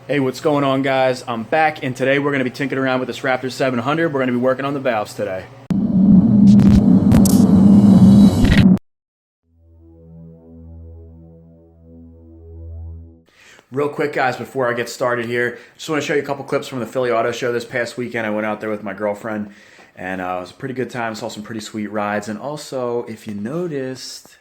Hey, what's going on, guys? I'm back, and today we're going to be tinkering around with this Raptor 700. We're going to be working on the valves today. Real quick, guys, before I get started here, just want to show you a couple clips from the Philly Auto Show this past weekend. I went out there with my girlfriend, and it was a pretty good time. Saw some pretty sweet rides, and also, if you noticed,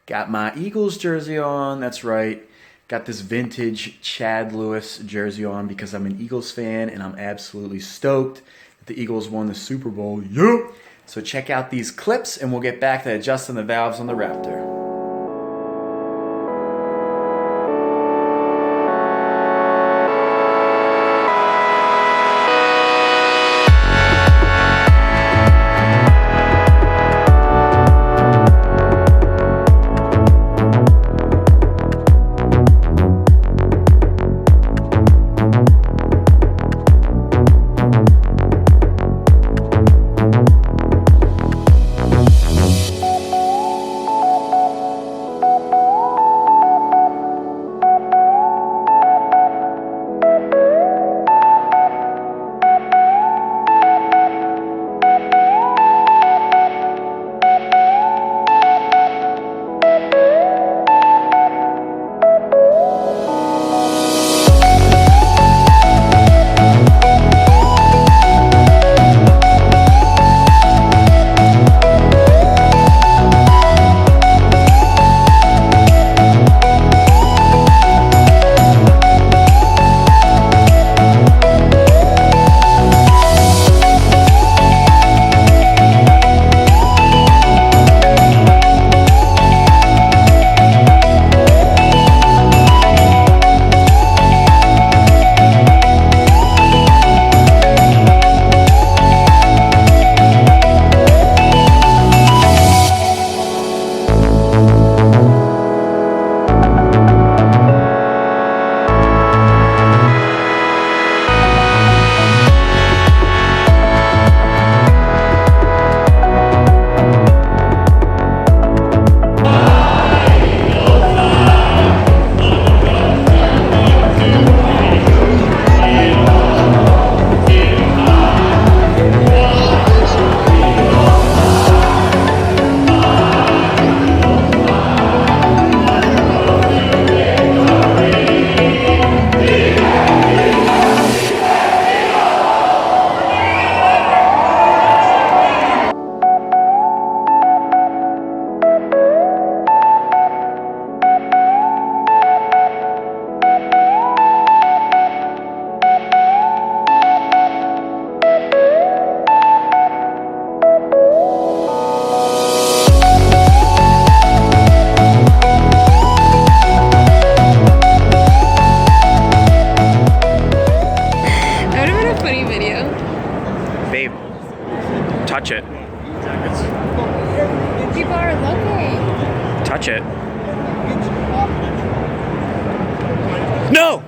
got my Eagles jersey on. That's right. Got this vintage Chad Lewis jersey on because I'm an Eagles fan and I'm absolutely stoked that the Eagles won the Super Bowl. Yup! So check out these clips and we'll get back to adjusting the valves on the Raptor. Touch it. People are looking. Touch it. No!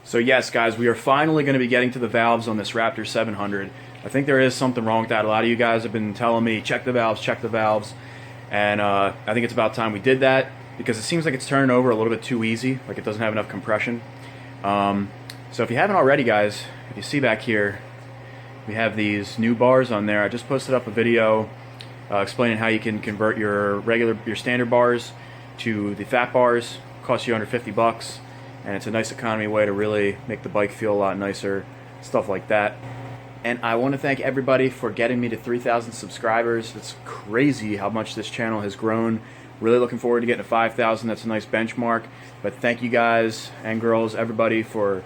So yes, guys, we are finally going to be getting to the valves on this Raptor 700. I think there is something wrong with that. A lot of you guys have been telling me, check the valves. And I think it's about time we did that because it seems like it's turning over a little bit too easy, like it doesn't have enough compression. So if you haven't already, guys, if you see back here, we have these new bars on there. I just posted up a video explaining how you can convert your standard bars to the fat bars. It costs you under 50 bucks, and it's a nice economy way to really make the bike feel a lot nicer, stuff like that. And I want to thank everybody for getting me to 3,000 subscribers. It's crazy how much this channel has grown. Really looking forward to getting to 5,000. That's a nice benchmark. But thank you guys and girls, everybody, for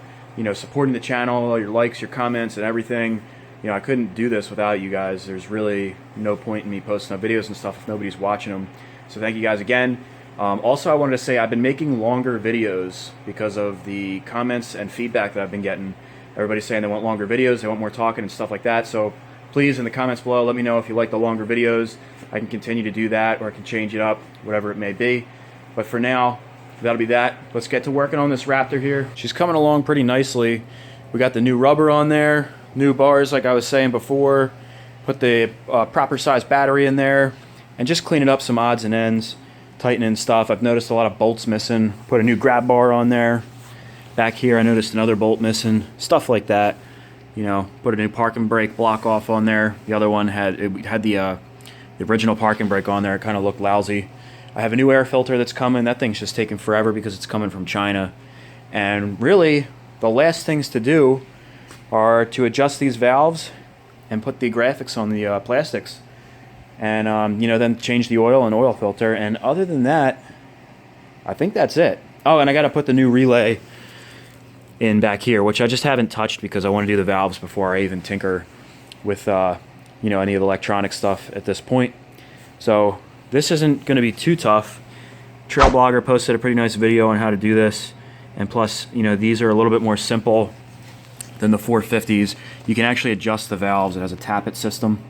supporting the channel, your likes, your comments, and everything. I couldn't do this without you guys. There's really no point in me posting up videos and stuff if nobody's watching them. So thank you guys again. Also, I wanted to say I've been making longer videos because of the comments and feedback that I've been getting. Everybody's saying they want longer videos, they want more talking and stuff like that. So please, in the comments below, let me know if you like the longer videos. I can continue to do that, or I can change it up, whatever it may be. But for now, that'll be that. Let's get to working on this Raptor here. She's coming along pretty nicely. We got the new rubber on there, new bars like I was saying before, put the proper size battery in there, and just cleaning up some odds and ends. tightening stuff. I've noticed a lot of bolts missing. Put a new grab bar on there. Back here I noticed another bolt missing. Stuff like that. You know, put a new parking brake block off on there. The other one had the original parking brake on there. It kind of looked lousy. I have a new air filter that's coming. That thing's just taking forever because it's coming from China. And really, the last things to do are to adjust these valves and put the graphics on the plastics. And, you know, then change the oil and oil filter. And other than that, I think that's it. Oh, and I got to put the new relay in back here, which I just haven't touched because I want to do the valves before I even tinker with, you know, any of the electronic stuff at this point. So this isn't going to be too tough. Trail Blogger posted a pretty nice video on how to do this. And plus, you know, these are a little bit more simple than the 450s. You can actually adjust the valves. It has a tappet system.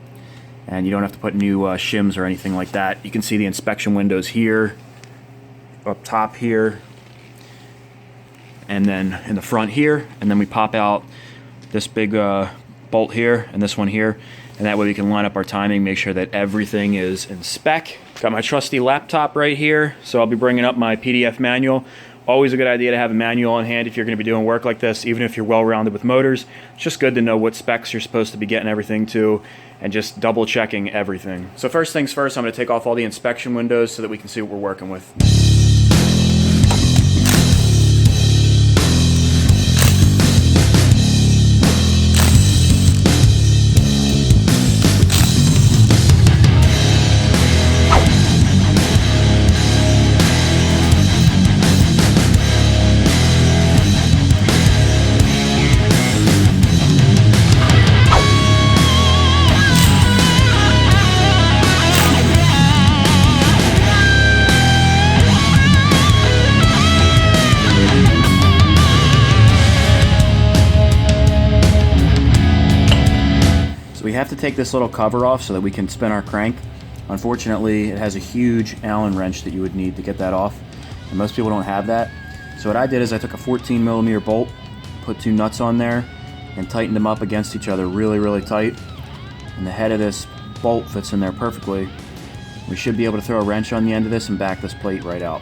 And you don't have to put new shims or anything like that. You can see the inspection windows here, up top here, and then in the front here. And then we pop out this big bolt here and this one here. And that way we can line up our timing, make sure that everything is in spec. Got my trusty laptop right here, so I'll be bringing up my PDF manual. Always a good idea to have a manual on hand if you're going to be doing work like this, even if you're well-rounded with motors. It's just good to know what specs you're supposed to be getting everything to and just double-checking everything. So first things first, I'm going to take off all the inspection windows so that we can see what we're working with. We have to take this little cover off so that we can spin our crank. Unfortunately, it has a huge Allen wrench that you would need to get that off, and most people don't have that. So what I did is I took a 14mm bolt, put two nuts on there, and tightened them up against each other really tight. And the head of this bolt fits in there perfectly. We should be able to throw a wrench on the end of this and back this plate right out.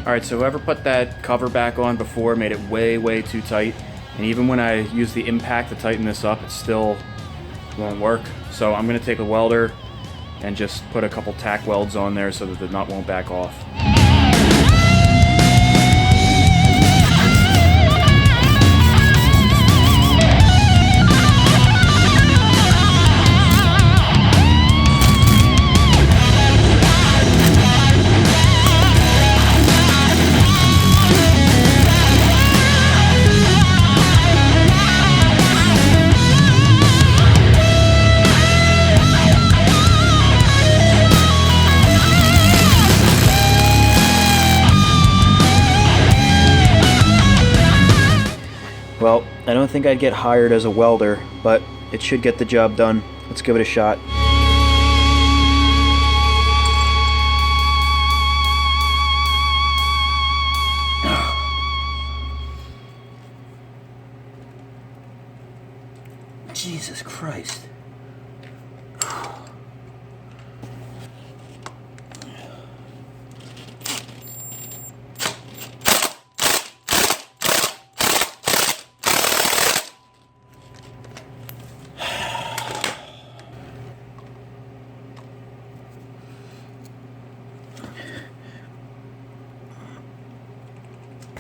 Alright, so whoever put that cover back on before made it way too tight. And even when I use the impact to tighten this up, it still won't work. So I'm going to take a welder and just put a couple tack welds on there so that the nut won't back off. Well, I don't think I'd get hired as a welder, but it should get the job done. Let's give it a shot. Jesus Christ.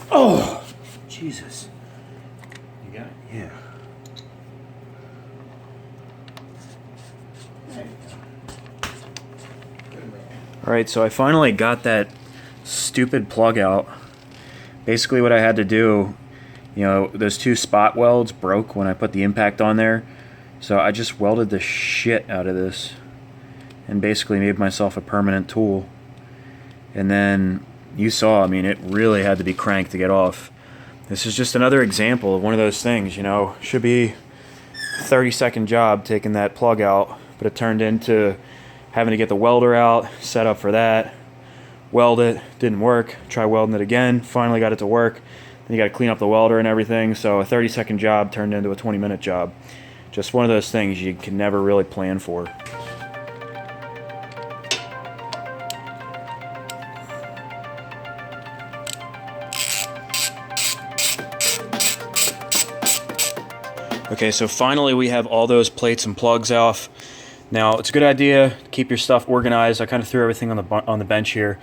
Oh, Jesus. You got it? Yeah. Alright, so I finally got that stupid plug out. Basically what I had to do, you know, those two spot welds broke when I put the impact on there. So I just welded the shit out of this and basically made myself a permanent tool. And then you saw, I mean, it really had to be cranked to get off. This is just another example of one of those things, you know, should be a 30-second job taking that plug out, but it turned into having to get the welder out, set up for that, weld it, didn't work, try welding it again, finally got it to work. Then you got to clean up the welder and everything, so a 30-second job turned into a 20-minute job. Just one of those things you can never really plan for. Okay, so finally we have all those plates and plugs off. Now, it's a good idea to keep your stuff organized. I kind of threw everything on the bench here.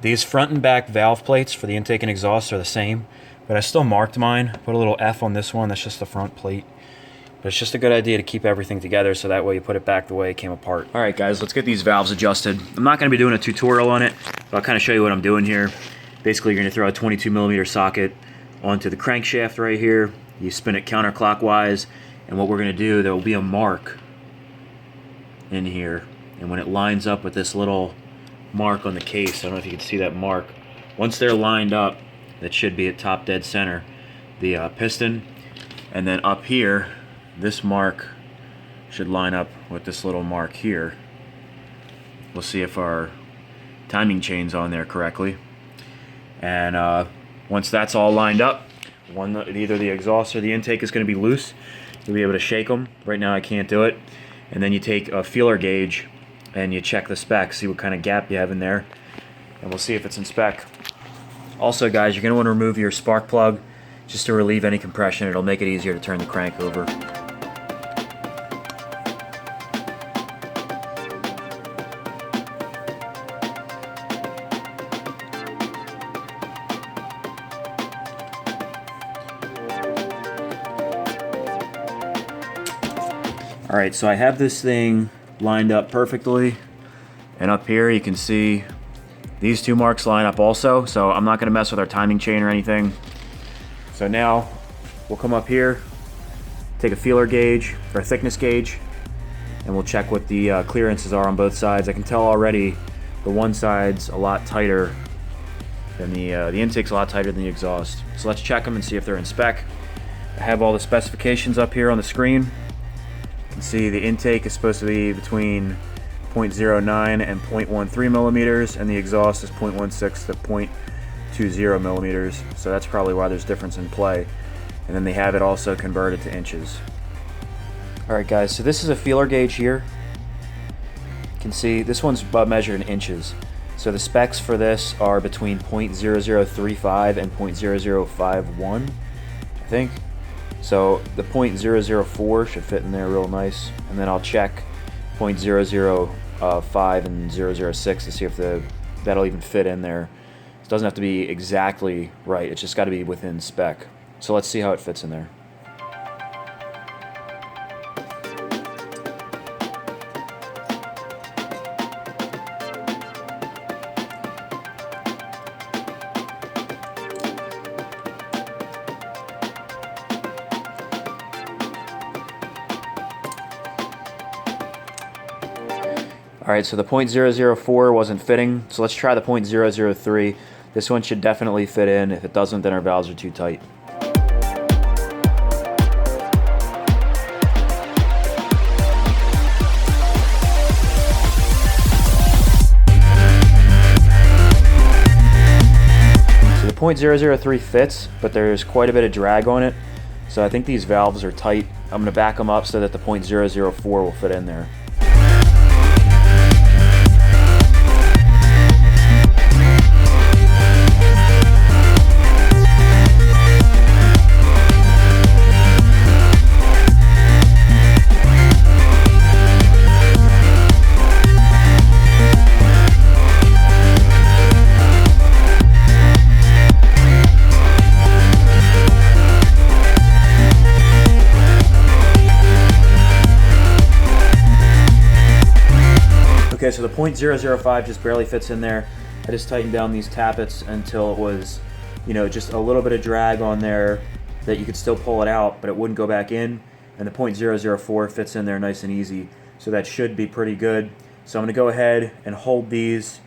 These front and back valve plates for the intake and exhaust are the same, but I still marked mine. Put a little F on this one, that's just the front plate. But it's just a good idea to keep everything together so that way you put it back the way it came apart. All right, guys, let's get these valves adjusted. I'm not gonna be doing a tutorial on it, but I'll kind of show you what I'm doing here. Basically, you're gonna throw a 22mm socket onto the crankshaft right here. You spin it counterclockwise, and what we're gonna do, there will be a mark in here, and when it lines up with this little mark on the case, I don't know if you can see that mark, once they're lined up, that should be at top dead center, the piston, and then up here, this mark should line up with this little mark here. We'll see if our timing chain's on there correctly, and once that's all lined up, either the exhaust or the intake is going to be loose. You'll be able to shake them. Right now I can't do it. And then you take a feeler gauge and you check the spec, see what kind of gap you have in there, and we'll see if it's in spec. Also, guys, you're going to want to remove your spark plug just to relieve any compression. It'll make it easier to turn the crank over. Alright, so I have this thing lined up perfectly, and up here you can see these two marks line up also, so I'm not going to mess with our timing chain or anything. So now we'll come up here, take a feeler gauge, or a thickness gauge, and we'll check what the clearances are on both sides. I can tell already the one side's a lot tighter than the intake's a lot tighter than the exhaust. So let's check them and see if they're in spec. I have all the specifications up here on the screen. You can see the intake is supposed to be between 0.09 and 0.13 millimeters, and the exhaust is 0.16 to 0.20 millimeters. So that's probably why there's difference in play. And then they have it also converted to inches. Alright guys, so this is a feeler gauge here. You can see this one's measured in inches. So the specs for this are between 0.0035 and 0.0051, I think. So the 0.004 should fit in there real nice, and then I'll check 0.005 and 006 to see if that'll even fit in there. It doesn't have to be exactly right, it's just got to be within spec. So let's see how it fits in there. Alright, so the 0.004 wasn't fitting, so let's try the 0.003. This one should definitely fit in. If it doesn't, then our valves are too tight. So the 0.003 fits, but there's quite a bit of drag on it. So I think these valves are tight. I'm going to back them up so that the 0.004 will fit in there. Okay, so the .005 just barely fits in there. I just tightened down these tappets until it was, you know, just a little bit of drag on there that you could still pull it out, but it wouldn't go back in. And the .004 fits in there nice and easy. So that should be pretty good. So I'm gonna go ahead and hold these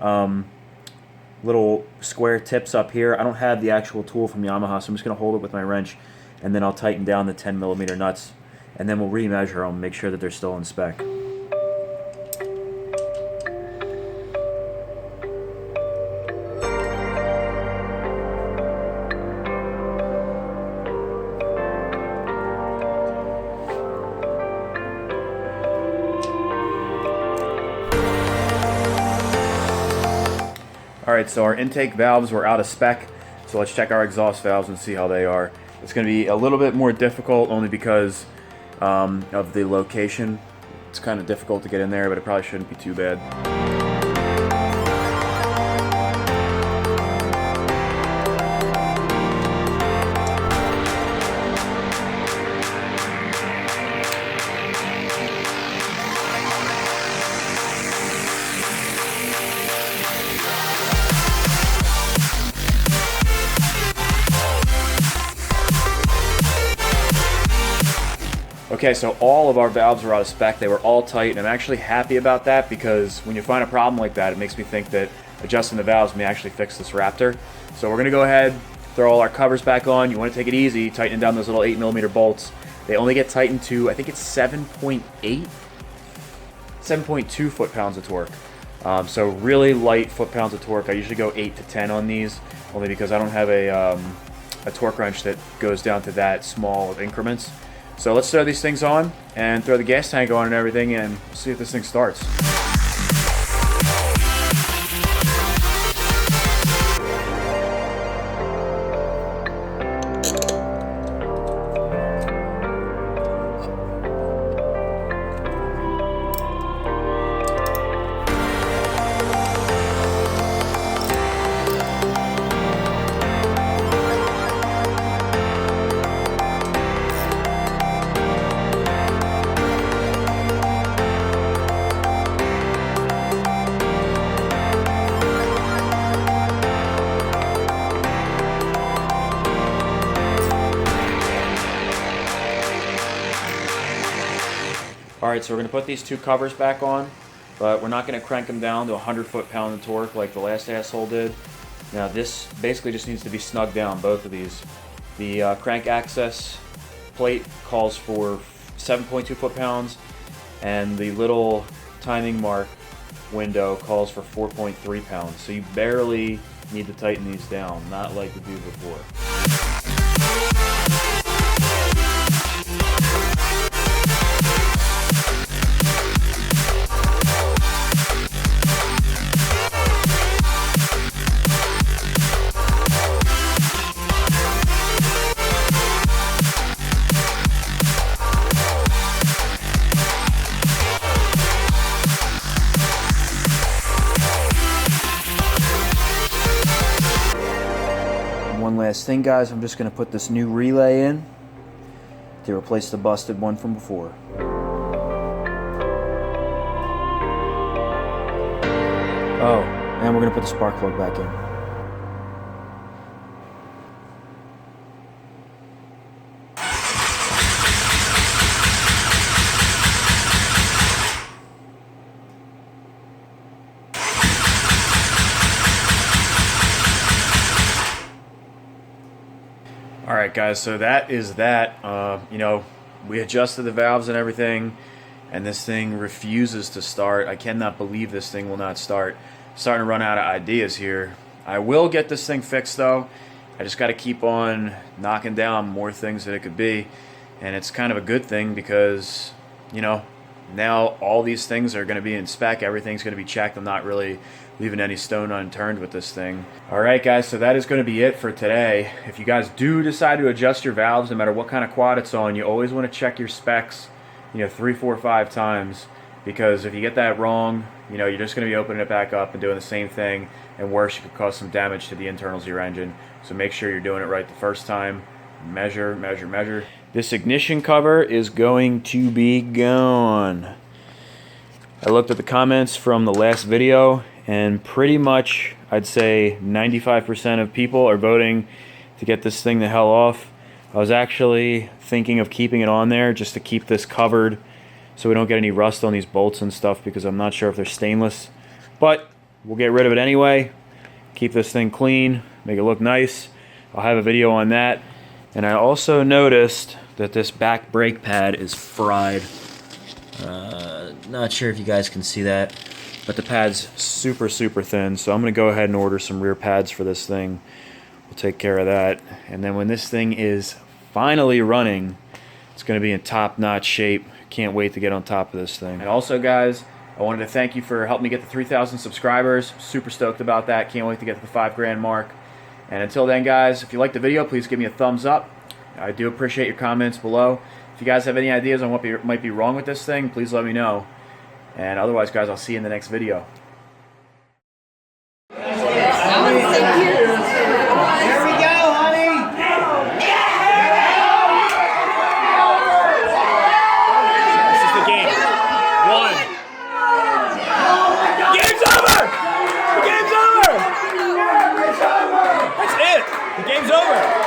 little square tips up here. I don't have the actual tool from Yamaha, so I'm just gonna hold it with my wrench, and then I'll tighten down the 10mm nuts, and then we'll remeasure them, make sure that they're still in spec. Alright, so our intake valves were out of spec, so let's check our exhaust valves and see how they are. It's going to be a little bit more difficult only because of the location. It's kind of difficult to get in there, but it probably shouldn't be too bad. Okay, so all of our valves were out of spec. They were all tight, and I'm actually happy about that because when you find a problem like that, it makes me think that adjusting the valves may actually fix this Raptor. So we're going to go ahead, throw all our covers back on. You want to take it easy, tightening down those little 8mm bolts. They only get tightened to, I think it's 7.2 foot-pounds of torque. So really light foot-pounds of torque. I usually go 8 to 10 on these, only because I don't have a torque wrench that goes down to that small of increments. So let's throw these things on and throw the gas tank on and everything, and see if this thing starts. Alright, so we're going to put these two covers back on, but we're not going to crank them down to 100 foot-pound of torque like the last asshole did. Now this basically just needs to be snugged down, both of these. The crank access plate calls for 7.2 foot-pounds, and the little timing mark window calls for 4.3 pounds. So you barely need to tighten these down, not like we did before. One last thing, guys, I'm just going to put this new relay in to replace the busted one from before. Oh, and we're going to put the spark plug back in. Alright guys, so that is that. You know, we adjusted the valves and everything, and this thing refuses to start. I cannot believe this thing will not start. I'm starting to run out of ideas here. I will get this thing fixed though. I just got to keep on knocking down more things that it could be, and it's kind of a good thing because, you know, now all these things are going to be in spec. Everything's going to be checked. I'm not really leaving any stone unturned with this thing. Alright guys, so that is going to be it for today. If you guys do decide to adjust your valves, no matter what kind of quad it's on, you always want to check your specs, you know, 3, 4, 5 times, because if you get that wrong, you know, you're just going to be opening it back up and doing the same thing, and worse, you could cause some damage to the internals of your engine. So make sure you're doing it right the first time. Measure, measure, measure. This ignition cover is going to be gone. I looked at the comments from the last video, and pretty much I'd say 95% of people are voting to get this thing the hell off. I was actually thinking of keeping it on there just to keep this covered so we don't get any rust on these bolts and stuff, because I'm not sure if they're stainless. But we'll get rid of it anyway, keep this thing clean, make it look nice. I'll have a video on that. And I also noticed that this back brake pad is fried. Not sure if you guys can see that, but the pad's super thin, so I'm gonna go ahead and order some rear pads for this thing. We'll take care of that, and then when this thing is finally running, it's gonna be in top-notch shape. Can't wait to get on top of this thing. And also, guys, I wanted to thank you for helping me get to 3,000 subscribers. Super stoked about that. Can't wait to get to the 5 grand mark. And until then, guys, if you liked the video, please give me a thumbs up. I do appreciate your comments below. If you guys have any ideas on what might be wrong with this thing, please let me know. And otherwise, guys, I'll see you in the next video. The game's over!